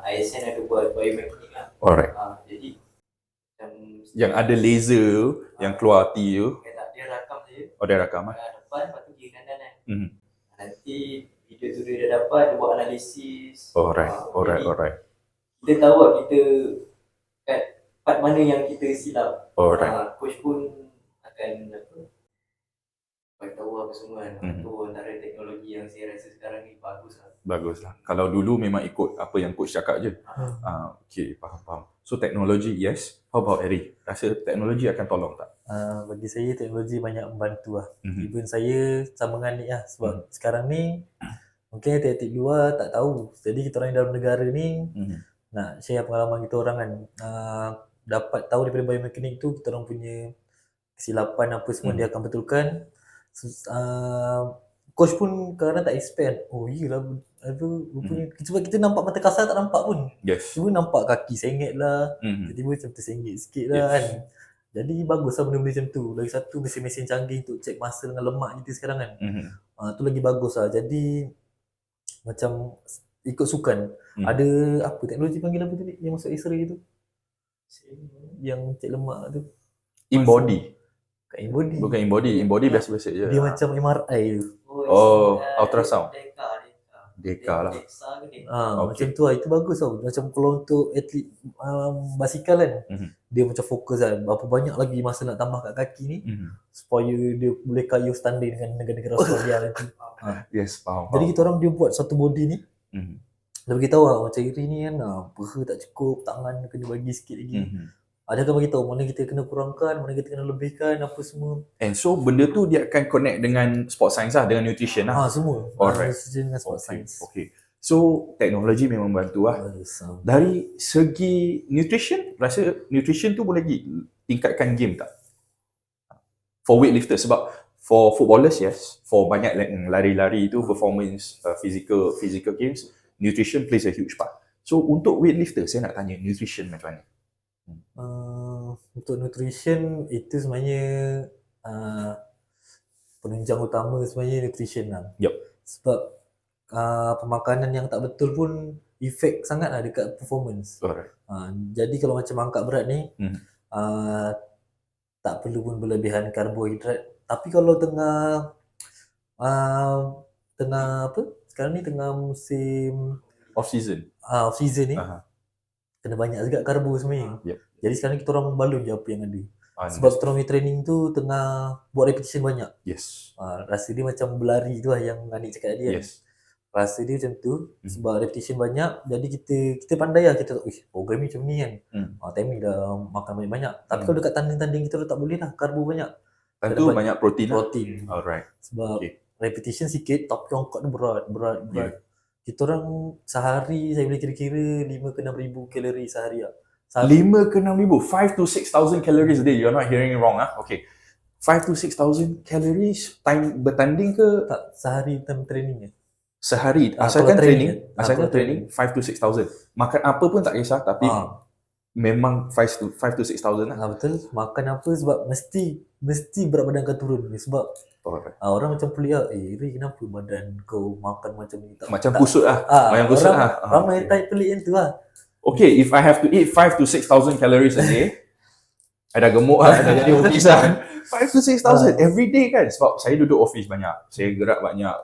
Speaker 3: ISN ada buat biomekanik lah.
Speaker 1: Alright.
Speaker 3: Jadi macam
Speaker 1: yang ada laser yang keluar hati tu.
Speaker 3: Dia rakam saja.
Speaker 1: Dia rakam lah.
Speaker 3: Depan, lepas tu kiri kanan kan. Nanti video tu dia dah dapat, dia buat analisis.
Speaker 1: Alright.
Speaker 3: Kita tahu lah kita kat part mana yang kita silap. Coach pun akan bagi tahu apa semua kan. Tu antara teknologi yang saya rasa sekarang ni bagus lah.
Speaker 1: Kalau dulu memang ikut apa yang coach cakap je. Okay, faham. So teknologi, yes. How about Eri? Rasa teknologi akan tolong tak?
Speaker 2: Bagi saya teknologi banyak membantu lah.
Speaker 1: Mhm.
Speaker 2: Even saya sama dengan Nik lah. Sebab sekarang ni mungkin tiap-tiap dua tak tahu. Jadi kita orang dalam negara ni
Speaker 1: Mhm.
Speaker 2: nak share pengalaman kita orang kan. Dapat tahu daripada biomekanik tu kita orang punya kesilapan apa semua dia akan betulkan. Coach pun kadang tak expect. Oh iyalah rupanya sebab kita nampak mata kasar tak nampak pun.
Speaker 1: Yes.
Speaker 2: Cuma nampak kaki sengit lah.
Speaker 1: Mhm.
Speaker 2: Tiba-tiba macam tersengit sikit lah kan. Jadi bagus lah benda-benda macam tu. Lagi satu mesin-mesin canggih untuk cek masa dengan lemak kita sekarang kan.
Speaker 1: Mhm.
Speaker 2: Tu lagi bagus lah. Jadi macam ikut sukan. Ada apa teknologi panggil apa tadi yang masuk X-ray tu? Yang cek lemak tu.
Speaker 1: In-body.
Speaker 2: Kat in-body.
Speaker 1: Bukan in-body. In-body biasa-biasa je.
Speaker 2: Dia macam MRI tu.
Speaker 1: Oh, ultrasound. Deka lah.
Speaker 3: Okay.
Speaker 2: Macam tu lah. Itu bagus tau. Macam kalau untuk atlet basikal kan. Dia macam fokus kan. Berapa banyak lagi masa nak tambah kat kaki ni. Supaya dia boleh kayu standing dengan negara-negara Australia nanti.
Speaker 1: Yes, faham.
Speaker 2: Jadi kita orang dia buat satu body ni. Dia beritahu lah macam Iri ni kan. Peha tak cukup. Tangan kena bagi sikit lagi. Dia akan beritahu mana kita kena kurangkan. Mana kita kena lebihkan. Apa semua.
Speaker 1: And so benda tu dia akan connect dengan sport science lah. Dengan nutrition lah.
Speaker 2: Semua.
Speaker 1: Alright.
Speaker 2: Dengan sport science.
Speaker 1: Okay. So teknologi memang bantu lah. Dari segi nutrition, rasa nutrition tu boleh tingkatkan game tak? For weightlifters, sebab for footballers yes, for banyak lari-lari tu performance physical games, nutrition plays a huge part. So untuk weightlifter saya nak tanya nutrition macam mana?
Speaker 2: Untuk nutrition itu sebenarnya penunjang utama sebenarnya nutrition lah.
Speaker 1: Yup.
Speaker 2: Sebab pemakanan yang tak betul pun efek sangat lah dekat performance.
Speaker 1: Alright.
Speaker 2: Jadi kalau macam angkat berat ni tak perlu pun berlebihan karbohidrat. Tapi kalau tengah apa? Sekarang ni tengah musim
Speaker 1: Off season.
Speaker 2: off season ni kena banyak juga karbo sebenarnya.
Speaker 1: Yep.
Speaker 2: Jadi sekarang ni kita orang balun je apa yang ada.
Speaker 1: Sebab
Speaker 2: Sebab kita orang punya training tu tengah buat repetition banyak.
Speaker 1: yes.
Speaker 2: Rasa dia macam berlari tu lah yang Anik cakap tadi kan.
Speaker 1: Yes.
Speaker 2: Rasa dia macam tu sebab repetition banyak. Jadi kita pandai lah kita tahu program ni macam ni kan. Time ni dah makan banyak-banyak. Tapi kalau dekat tanding-tanding kita dah tak boleh lah karbo banyak.
Speaker 1: Tentu banyak protein lah.
Speaker 2: Protein.
Speaker 1: Alright.
Speaker 2: Sebab
Speaker 1: Okay.
Speaker 2: repetition sikit tapi angkat tu berat.
Speaker 1: Yeah.
Speaker 2: Kita orang sehari saya boleh kira-kira 5 ke 6,000 kalori sehari lah.
Speaker 1: 5 ke 6,000, 5 to 6,000 calories a day. You're not hearing it wrong ah. Okay. 5 to 6,000 calories time bertanding ke
Speaker 2: Tak, sehari time training je.
Speaker 1: sehari?
Speaker 2: kalau
Speaker 1: Asalkan
Speaker 2: training,
Speaker 1: training, asalkan
Speaker 2: kalau
Speaker 1: training 5 to 6,000. Makan apa pun tak kisah tapi memang 5 to 6,000 lah.
Speaker 2: Betul. Makan apa sebab mesti berat badan akan turun ni. Sebab
Speaker 1: Alright.
Speaker 2: orang macam pelik lah. Ri kenapa badan kau makan macam ni?
Speaker 1: Macam kusut lah. Macam kusut lah.
Speaker 2: Ramai type pelik yang tu lah.
Speaker 1: Okay, if I have to eat 5 to 6,000 calories a day, I dah gemuk lah, dah jadi obese lah. 5 to 6,000 every day kan. Sebab saya duduk office banyak. Saya gerak banyak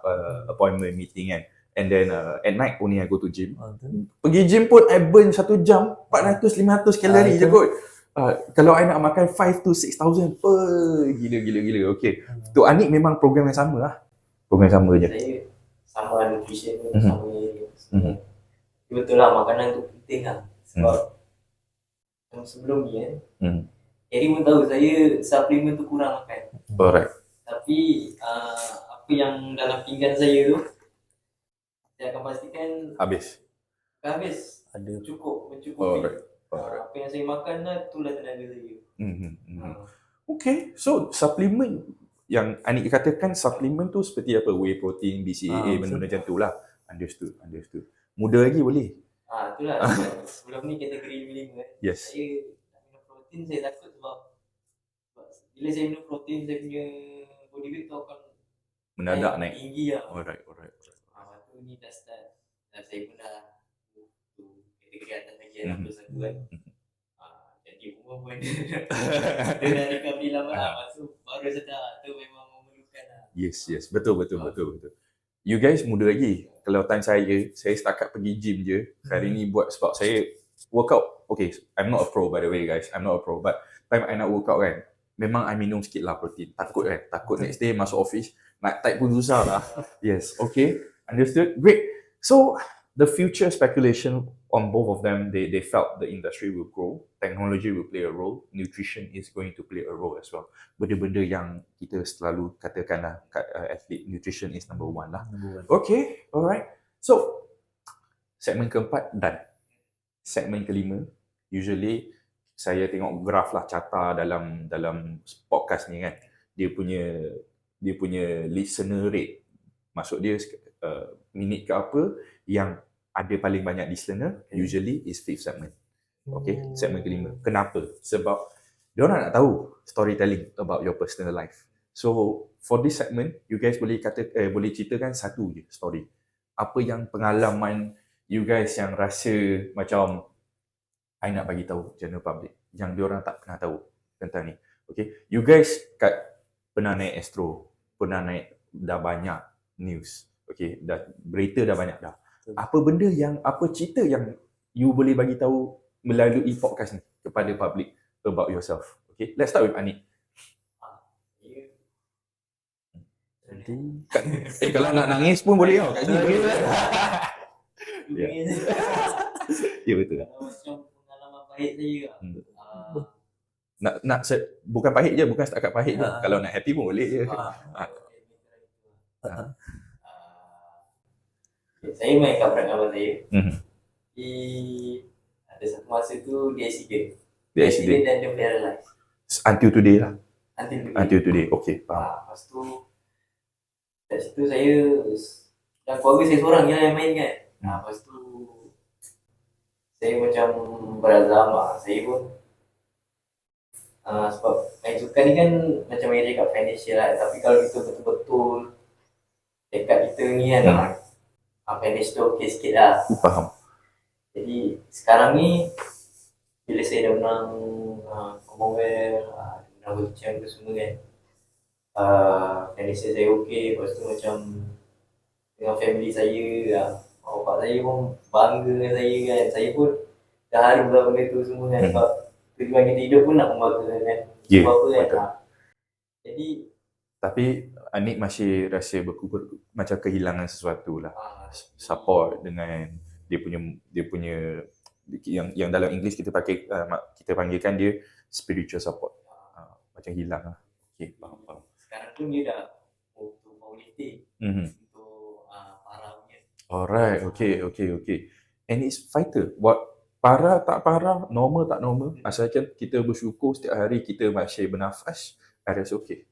Speaker 1: appointment, meeting kan. And then at night only I go to gym. Pergi gym pun I burn 1 jam 400-500 kalori je kot. Kalau I nak makan 5 to 6,000 gila. Okay. Tu Anik memang program yang sama lah. Program yang sama je.
Speaker 3: Saya sama nutrition pun sama. Betul lah makanan tu penting lah. Sebab sebelum ni kan Eri pun tahu saya suplemen tu kurang makan.
Speaker 1: Alright.
Speaker 3: Tapi apa yang dalam pinggan saya tu saya akan pastikan
Speaker 1: Habis.
Speaker 2: Ada
Speaker 3: mencukupi.
Speaker 1: Alright.
Speaker 3: Apa yang saya makan lah itulah tenaga saya.
Speaker 1: Okay, so suplemen yang Anik katakan suplemen tu seperti apa? Whey protein, BCAA, benda-benda macam tu lah. Understood. Muda lagi boleh?
Speaker 3: Itulah. Sebelum ni kategori 5 kan.
Speaker 1: Yes.
Speaker 3: Saya minum protein saya takut sebab bila saya minum protein saya punya body weight tu akan
Speaker 1: Mendadak naik.
Speaker 3: tinggi lah.
Speaker 1: Alright.
Speaker 3: Tu ni dah start. Saya pun dah kategori atas lagi 61 kan. Jadi umur pun dia dah recovery lama lah. So baru sedar tu memang memerlukan lah.
Speaker 1: Yes. Betul. You guys muda lagi. Kalau time saya setakat pergi gym je. Hari ni buat sebab saya workout. Okay, I'm not a pro by the way guys. I'm not a pro. But time I nak workout kan, memang I minum sikit lah protein. Takut next day masuk office, nak type pun susah lah. Yes, okay. Understood. Great. So, the future speculation on both of them, they felt the industry will grow, technology will play a role, nutrition is going to play a role as well. Benda-benda yang kita selalu katakan lah, athlete nutrition is number one lah. Okay, alright. So, segmen keempat dan segmen kelima, usually saya tengok graf lah, carta dalam podcast ni kan, dia punya listener rate, maksud dia minit ke apa yang ada paling banyak listener, usually is fifth segment. Okay, segmen kelima. Kenapa? Sebab diorang nak tahu storytelling about your personal life. So for this segment, you guys boleh ceritakan satu je story. Apa yang pengalaman you guys yang rasa macam I nak bagi tahu general public yang diorang tak pernah tahu tentang ni. Okay, you guys pernah naik Astro, pernah naik dah banyak news. Okay, dah berita dah banyak dah. Apa cerita yang you boleh bagi tahu melalui podcast ni kepada public about yourself? Okay, let's start with Anik. Kalau nak nangis pun boleh tau kat sini. Ya. Ya betul.
Speaker 3: Macam pengalaman pahit saya.
Speaker 1: Bukan pahit je, bukan setakat pahit je. Kalau nak happy pun boleh je.
Speaker 3: Saya main kaprak abang saya. Ada satu masa tu dia accident dan dia paralyzed.
Speaker 1: Until today lah.
Speaker 3: Until
Speaker 1: today. Okay, faham.
Speaker 3: Lepas tu kat situ saya dan keluarga saya seorang je lah yang main kan. Lepas tu saya macam berazam saya pun sebab main sukan ni kan macam yang cakap financial lah, tapi kalau kita betul-betul dekat kita ni kan finance tu okey sikit lah.
Speaker 1: Faham.
Speaker 3: Jadi sekarang ni bila saya dah menang Commonwealth, menang World Champ tu semua kan, financial saya okey. Lepas tu macam dengan family saya, bapak saya pun bangga dengan saya kan. Saya pun dah harum lah benda tu semua kan, sebab tujuan kita hidup pun nak membanggakan kan. Apa kan. Jadi
Speaker 1: tapi Anik masih rasa macam kehilangan sesuatu lah. Support dengan dia punya yang dalam English kita panggilkan dia spiritual support. Macam hilang lah. Okay, faham.
Speaker 3: Sekarang pun dia dah untuk powerlifting, untuk para punya.
Speaker 1: Alright, okay. And it's fighter. Para tak para, normal tak normal, asalkan kita bersyukur setiap hari kita masih bernafas, I rasa okay.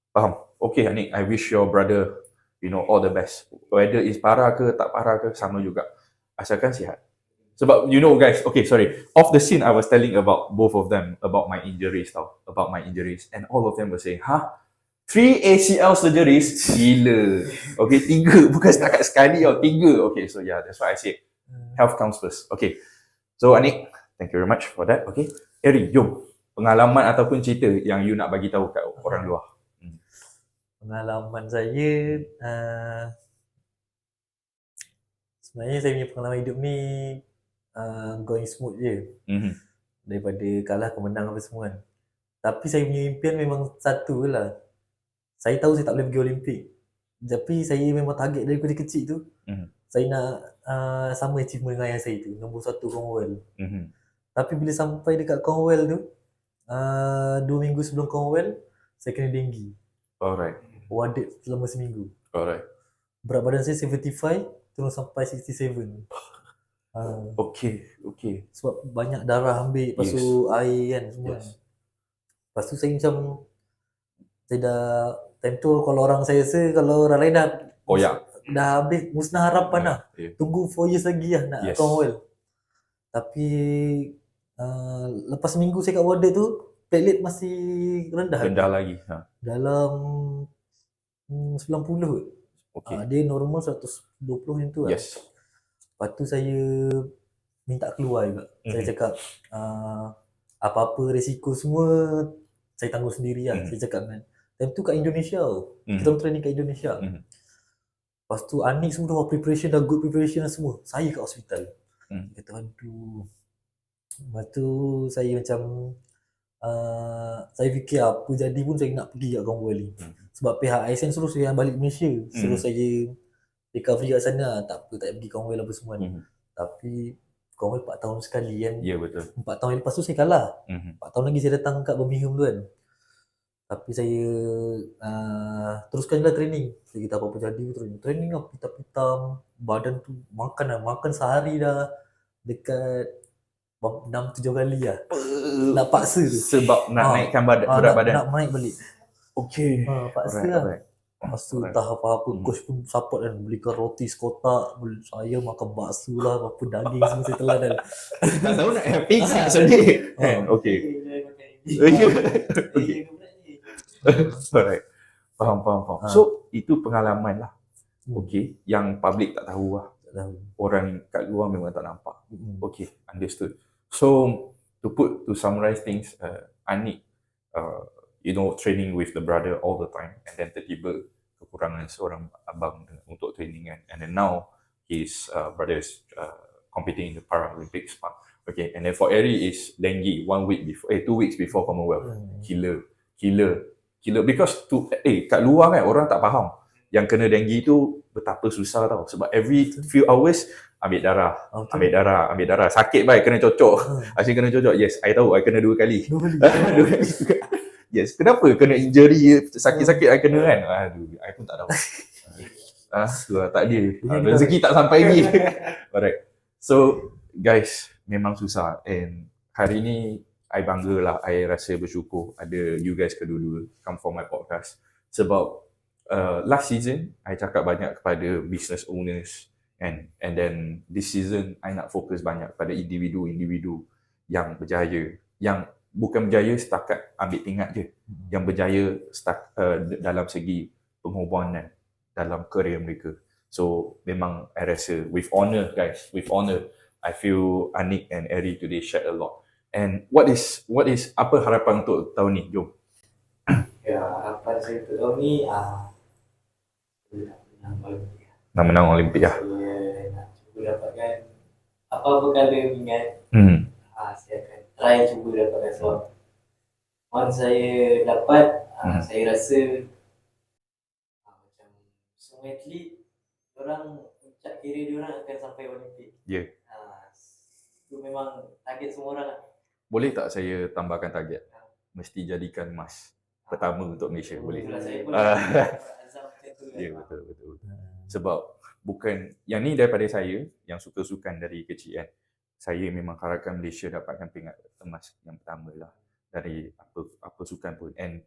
Speaker 1: Faham? Okay Anik, I wish your brother all the best. Whether it's para ke tak para ke, sama juga. Asalkan sihat. Sebab guys, okay sorry, off the scene I was telling about both of them about my injuries and all of them were saying, 3 ACL surgeries? Gila. Okay, 3, bukan setakat sekali tau, 3. Okay, so yeah, that's why I say health comes first. Okay, so Anik, thank you very much for that. Okay, Eri, jom, pengalaman ataupun cerita yang you nak bagi tahu kat orang luar.
Speaker 2: Pengalaman saya, sebenarnya saya punya pengalaman hidup ni going smooth je. Daripada kalah ke menang apa semua kan. Tapi saya punya impian memang satu lah. Saya tahu saya tak boleh pergi Olimpik. Tapi saya memang target daripada kecil tu. Saya nak sama achievement dengan ayah saya tu, nombor 1 Commonwealth. Tapi bila sampai dekat Commonwealth tu, 2 minggu sebelum Commonwealth, saya kena denggi.
Speaker 1: Alright.
Speaker 2: Warded selama seminggu.
Speaker 1: Alright.
Speaker 2: Berat badan saya 75, turun sampai 67.
Speaker 1: Okay.
Speaker 2: Sebab banyak darah ambil, lepas tu air kan semua. Lepas tu saya macam, saya dah, time tu kalau orang saya rasa, kalau orang lain dah habis, musnah harapan lah. Tunggu 4 years lagi lah nak Commonwealth. Tapi lepas seminggu saya kat warded tu, platelet masih rendah
Speaker 1: lagi.
Speaker 2: Dalam 90 kot. Dia normal 120 macam tu lah. Lepas tu saya minta keluar juga. Saya cakap apa-apa risiko semua saya tanggung sendiri lah. Saya cakap kan. Time tu kat Indonesia tau. Kita training kat Indonesia. Lepas tu Anik semua dah preparation, dah good preparation dah semua. Saya kat hospital. Kata aduh. Lepas tu saya macam saya fikir apa jadi pun saya nak pergi kat Commonwealth ni. Sebab pihak ASN suruh saya balik Malaysia. Suruh saya recovery kat sana, tak apa, tak pergi Commonwealth apa semua kan.
Speaker 1: Mhm.
Speaker 2: Tapi Commonwealth 4 tahun sekali kan.
Speaker 1: Ya, betul.
Speaker 2: 4 tahun lepas tu saya kalah.
Speaker 1: Mhm.
Speaker 2: 4 tahun lagi saya datang kat Birmingham tu kan. Tapi saya teruskan je training. Saya kata apa-apa jadi training lah, pitam-pitam. Badan tu makan sehari dah dekat 6-7 kali lah. Nak paksa tu.
Speaker 1: Sebab nak
Speaker 2: Ah,
Speaker 1: naikkan berat badan.
Speaker 2: Nak naik balik.
Speaker 1: Okay.
Speaker 2: Paksa
Speaker 1: Alright,
Speaker 2: lah.
Speaker 1: alright.
Speaker 2: Lepas tu
Speaker 1: Alright.
Speaker 2: entah apa-apa,
Speaker 1: Hmm.
Speaker 2: coach pun support kan, belikan roti sekotak, saya makan bakso lah, apa daging semua saya telan kan.
Speaker 1: Tak tahu nak fix nak sedih. Kan? Okay. Okay. Alright. Faham. So, itu pengalaman lah. Okay. Yang public tak tahu lah.
Speaker 2: Tak tahu.
Speaker 1: Orang kat luar memang tak nampak.
Speaker 2: Mm.
Speaker 1: Okay, understood. So, to summarize things, Anik, training with the brother all the time, and then tiba-tiba kekurangan seorang abang untuk training kan, and then now his brother is competing in the Paralympics. Okay, and then for Eri is dengue 2 weeks before Commonwealth. Killer because kat luar kan orang tak faham yang kena dengue tu betapa susah tau, sebab every few hours ambil darah, sakit baik kena cocok. Asyik kena cocok. Yes, I tahu, I kena 2 kali. 2 kali juga. Yes, kenapa kena injury, sakit-sakit I kena kan? Aduh, I pun tak tahu. Tak ada. Rezeki tak sampai lagi. Alright. So, guys, memang susah, and hari ni I bangga lah, I rasa bersyukur ada you guys kedua-dua come for my podcast, sebab last season I cakap banyak kepada business owners, and then this season I nak fokus banyak pada individu-individu yang berjaya, yang bukan berjaya setakat ambil tingkat je, yang berjaya dalam segi pengorbanan dalam kerjaya mereka. So memang I rasa with honor guys, with honor, I feel Anik and Eri today shared a lot. And what is apa harapan untuk tahun ni? Jom.
Speaker 3: Ya, harapan saya untuk tahun ni
Speaker 1: Nak menang Olimpik lah.
Speaker 3: Saya nak cuba dapatkan apa-apa kala minat. Saya akan try cuba dapatkan sebab once saya dapat, saya rasa macam semua atlet, orang ucap kira diorang akan sampai Olimpik.
Speaker 1: Ya.
Speaker 3: Itu memang target semua orang lah.
Speaker 1: Boleh tak saya tambahkan target? Mesti jadikan emas pertama untuk Malaysia. Boleh?
Speaker 3: Itulah saya pun azam macam tu.
Speaker 1: Ya, betul. Sebab bukan, yang ni daripada saya yang suka sukan dari kecil kan. Saya memang harapkan Malaysia dapatkan pingat emas yang pertama lah dari apa sukan pun. And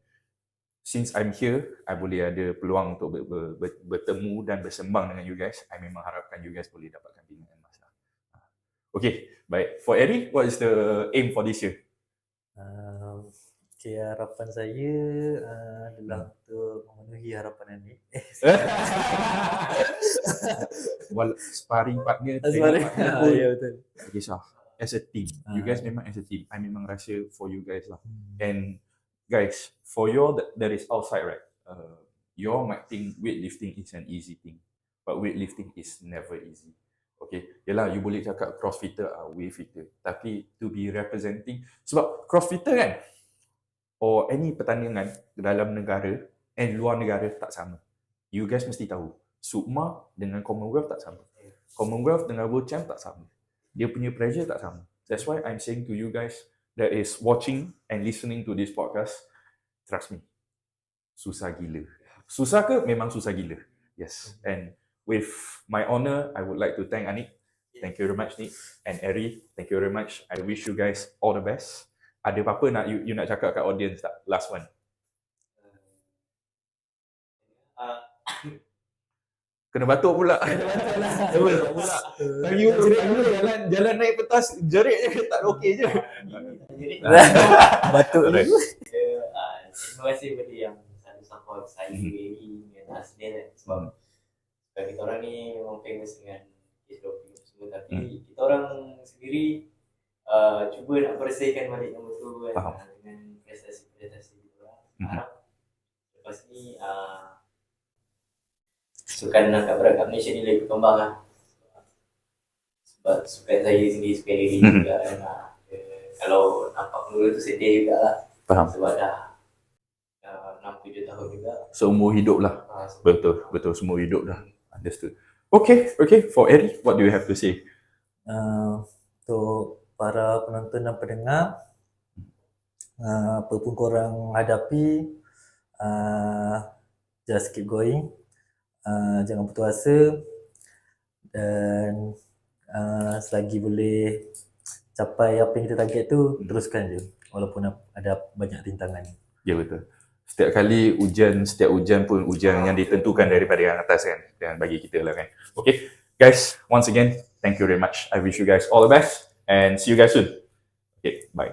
Speaker 1: since I'm here, I boleh ada peluang untuk bertemu dan bersembang dengan you guys. I memang harapkan you guys boleh dapatkan pingat emas lah. Okay, baik. For Eri, what is the aim for this year?
Speaker 2: Okay, harapan saya adalah untuk memenuhi harapan ini.
Speaker 1: Sparring partner,
Speaker 2: Ya, betul.
Speaker 1: tak kisah. As a team, you guys memang as a team. I memang rasa for you guys lah. And guys, for you that is outside, right? You all might think weightlifting is an easy thing, but weightlifting is never easy. Okay, yalah, you boleh cakap crossfitter weightlifter, tapi to be representing, sebab crossfitter kan, or any pertandingan dalam negara and luar negara tak sama. You guys mesti tahu, Sukma dengan Commonwealth tak sama, Commonwealth dengan World Champ tak sama, dia punya pressure tak sama. That's why I'm saying to you guys that is watching and listening to this podcast, trust me, susah gila. Susah ke? Memang susah gila. Yes. And with my honor, I would like to thank Anik. Thank you very much, Nick. And Eri, thank you very much. I wish you guys all the best. Ada apa-apa nak you nak cakap kat audience tak? Last one. Kena batuk pula. You jalan naik petas jerit je, tak okey je.
Speaker 2: Batuk ni.
Speaker 3: Terima kasih kepada yang selalu support saya, Eri dan Asnil kan. Sebab kita orang ni memang famous dengan case doping semua, tapi kita orang sendiri cuba nak bersihkan balik nama tu kan, dengan prestasi-prestasi kita orang. Harap lepas ni sukan angkat berat kat Malaysia ni lebih berkembang lah. Sebab sukan saya sendiri, sukan diri juga kan. Kalau nampak mula tu sedih juga lah.
Speaker 1: Faham.
Speaker 3: Sebab dah 6-7 tahun juga.
Speaker 1: Seumur hidup lah. Betul, seumur hidup dah. Understood. Okay, okay. For Eri, what do you have to say?
Speaker 2: Untuk para penonton dan pendengar, apa pun korang hadapi, just keep going, jangan putus asa, dan selagi boleh capai apa yang kita target tu, teruskan je walaupun ada banyak rintangan.
Speaker 1: Ya, betul. Setiap kali ujian, setiap ujian pun ujian yang ditentukan daripada yang atas kan, dan bagi kita lah kan. Okay, guys, once again, thank you very much. I wish you guys all the best and see you guys soon. Okay, bye.